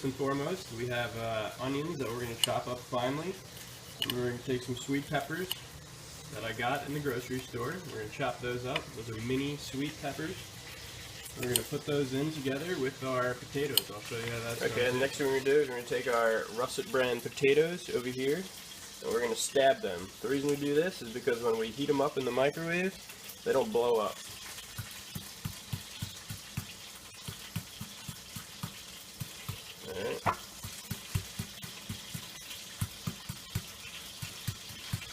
first and foremost, we have onions that we're going to chop up finely. And we're going to take some sweet peppers that I got in the grocery store. We're going to chop those up. Those are mini sweet peppers. We're going to put those in together with our potatoes. I'll show you how that's Okay, and the next thing we're going to do is we're going to take our russet brand potatoes over here, and we're going to stab them. The reason we do this is because when we heat them up in the microwave, they don't blow up. Alright.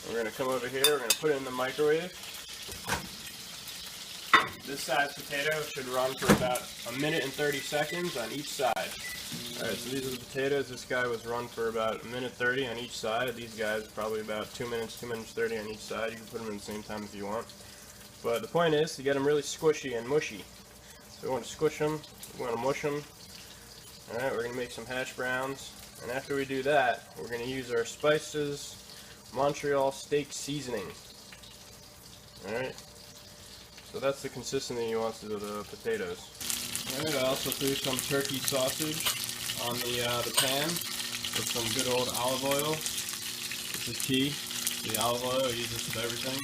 We're going to come over here, we're going to put it in the microwave. This size potato should run for about 1 minute and 30 seconds on each side. Alright, so these are the potatoes. This guy was run for about 1 minute 30 on each side. These guys probably about 2 minutes, 2 minutes 30 on each side. You can put them in the same time if you want. But the point is to get them really squishy and mushy. So we want to squish them, we want to mush them. Alright, we're going to make some hash browns. And after we do that, we're going to use our spices, Montreal steak seasoning. Alright. So that's the consistency you want to the potatoes. Alright, I also threw some turkey sausage on the pan with some good old olive oil. This is key. The olive oil, I use this with everything.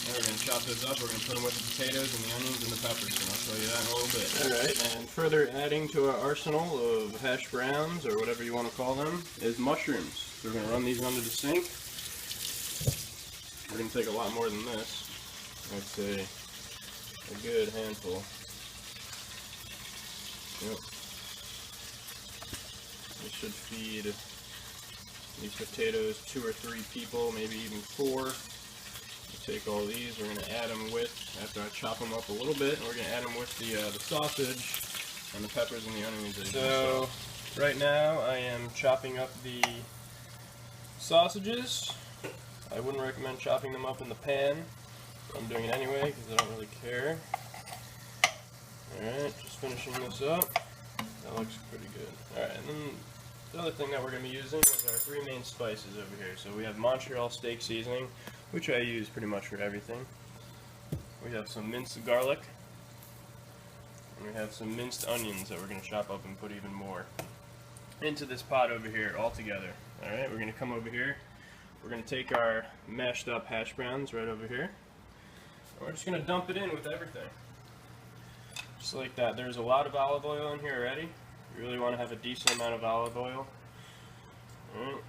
And we're going to chop those up. We're going to put them with the potatoes and the onions and the peppers, and I'll show you that in a little bit. Alright, and further adding to our arsenal of hash browns, or whatever you want to call them, is mushrooms. So we're going to run these under the sink. We're going to take a lot more than this. I'd say a good handful. Yep. We should feed these potatoes 2 or 3 people, maybe even 4. We'll take all these, we're going to add them with, after I chop them up a little bit, and we're going to add them with the sausage and the peppers and the onions. So, right now I am chopping up the sausages. I wouldn't recommend chopping them up in the pan. I'm doing it anyway because I don't really care. Alright, just finishing this up. That looks pretty good. Alright, and then the other thing that we're going to be using is our 3 main spices over here. So we have Montreal steak seasoning, which I use pretty much for everything. We have some minced garlic. And we have some minced onions that we're going to chop up and put even more into this pot over here all together. Alright, we're going to come over here. We're going to take our mashed up hash browns right over here. And we're just going to dump it in with everything. Just like that. There's a lot of olive oil in here already. You really want to have a decent amount of olive oil. Alright.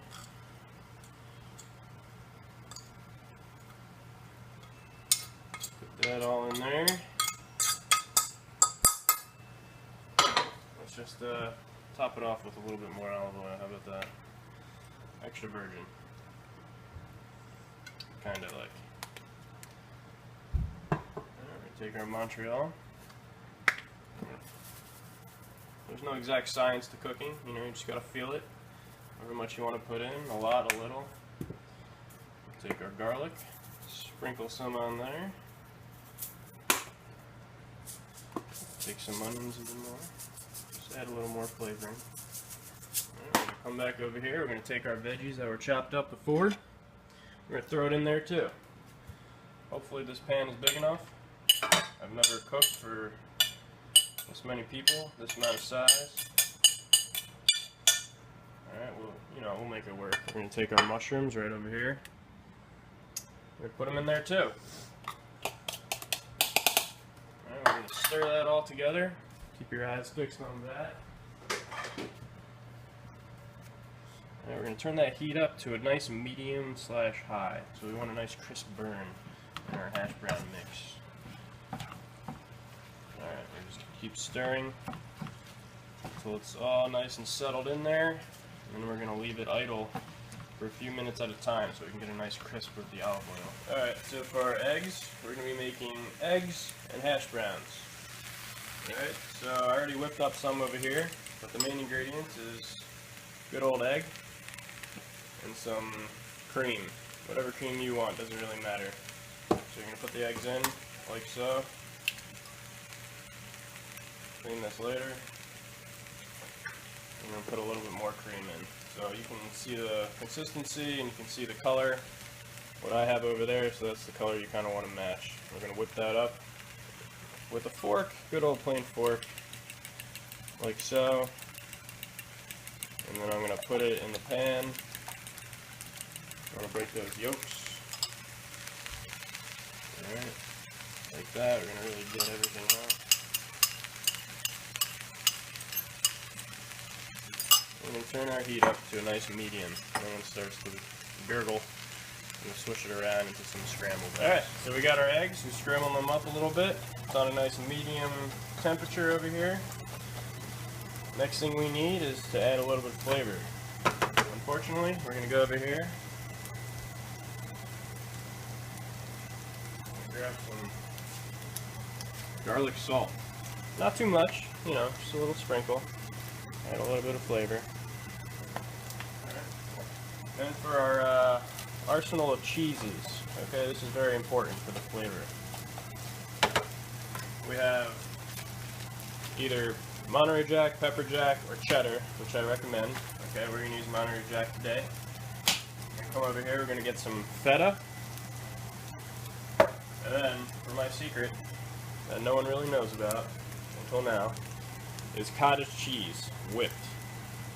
Put that all in there. Let's just top it off with a little bit more olive oil. How about that? Extra virgin. Kinda like. Alright, take our Montreal. There's no exact science to cooking, you know, you just gotta feel it. However much you want to put in, a lot, a little. Take our garlic, sprinkle some on there. Take some onions even more. Just add a little more flavoring. Alright, we're gonna come back over here. We're gonna take our veggies that were chopped up before. We're gonna throw it in there too. Hopefully this pan is big enough. I've never cooked for this many people, this amount of size. Alright, we'll make it work. We're going to take our mushrooms right over here. We're going to put them in there too. Alright, we're going to stir that all together. Keep your eyes fixed on that. Alright, we're going to turn that heat up to a nice medium/high. So we want a nice crisp burn in our hash brown mix. Alright, we're just going to keep stirring until it's all nice and settled in there, and then we're going to leave it idle for a few minutes at a time so we can get a nice crisp with the olive oil. Alright, so for our eggs, we're going to be making eggs and hash browns. Alright, so I already whipped up some over here, but the main ingredients is good old egg and some cream. Whatever cream you want, doesn't really matter. So you're going to put the eggs in, like so. Clean this later. I'm going to put a little bit more cream in. So you can see the consistency and you can see the color. What I have over there, so that's the color you kind of want to match. We're going to whip that up with a fork, good old plain fork, like so. And then I'm going to put it in the pan. I'm going to break those yolks. Alright, like that. We're going to really get everything out. We're going to turn our heat up to a nice medium. And when it starts to gurgle, I'm going to switch it around into some scrambled eggs. Alright, so we got our eggs. We scrambled them up a little bit. It's on a nice medium temperature over here. Next thing we need is to add a little bit of flavor. Unfortunately, we're going to go over here. Grab some garlic salt. Not too much, you know, just a little sprinkle. Add a little bit of flavor. Then for our arsenal of cheeses, okay, this is very important for the flavor. We have either Monterey Jack, pepper jack, or cheddar, which I recommend. Okay, we're going to use Monterey Jack today. Come over here, we're going to get some feta. And then, for my secret, that no one really knows about until now, is cottage cheese, whipped.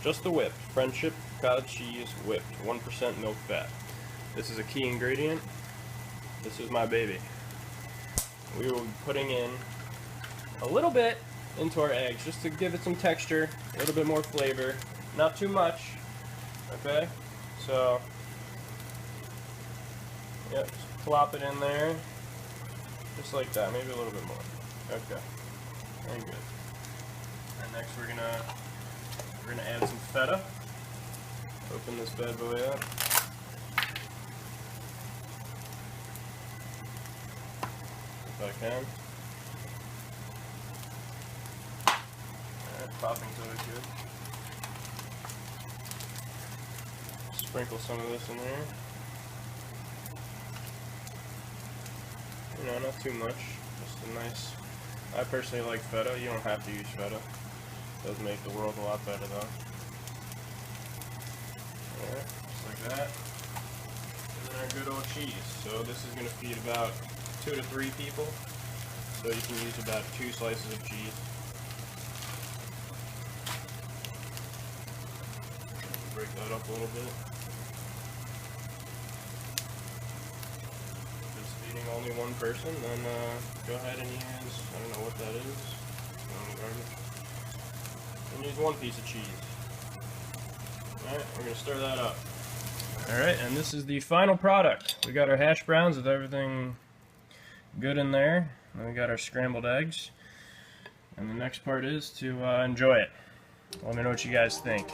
Just the whipped. Friendship cottage cheese, whipped. 1% milk fat. This is a key ingredient. This is my baby. We will be putting in a little bit into our eggs, just to give it some texture, a little bit more flavor. Not too much, okay? So, yep, just plop it in there, just like that, maybe a little bit more. Okay, very good. And next we're gonna add some feta. Open this bad boy up. If I can. Popping's always good. Sprinkle some of this in there. You know, not too much. Just a nice. I personally like feta. You don't have to use feta. It does make the world a lot better though. Alright, just like that. And then our good old cheese. So this is going to feed about 2 to 3 people. So you can use about 2 slices of cheese. Break that up a little bit. If it's feeding only one person, then go ahead and use, I don't know what that is, garbage. And use 1 piece of cheese. Alright, we're going to stir that up. Alright, and this is the final product. We got our hash browns with everything good in there. And we got our scrambled eggs. And the next part is to enjoy it. Let me know what you guys think.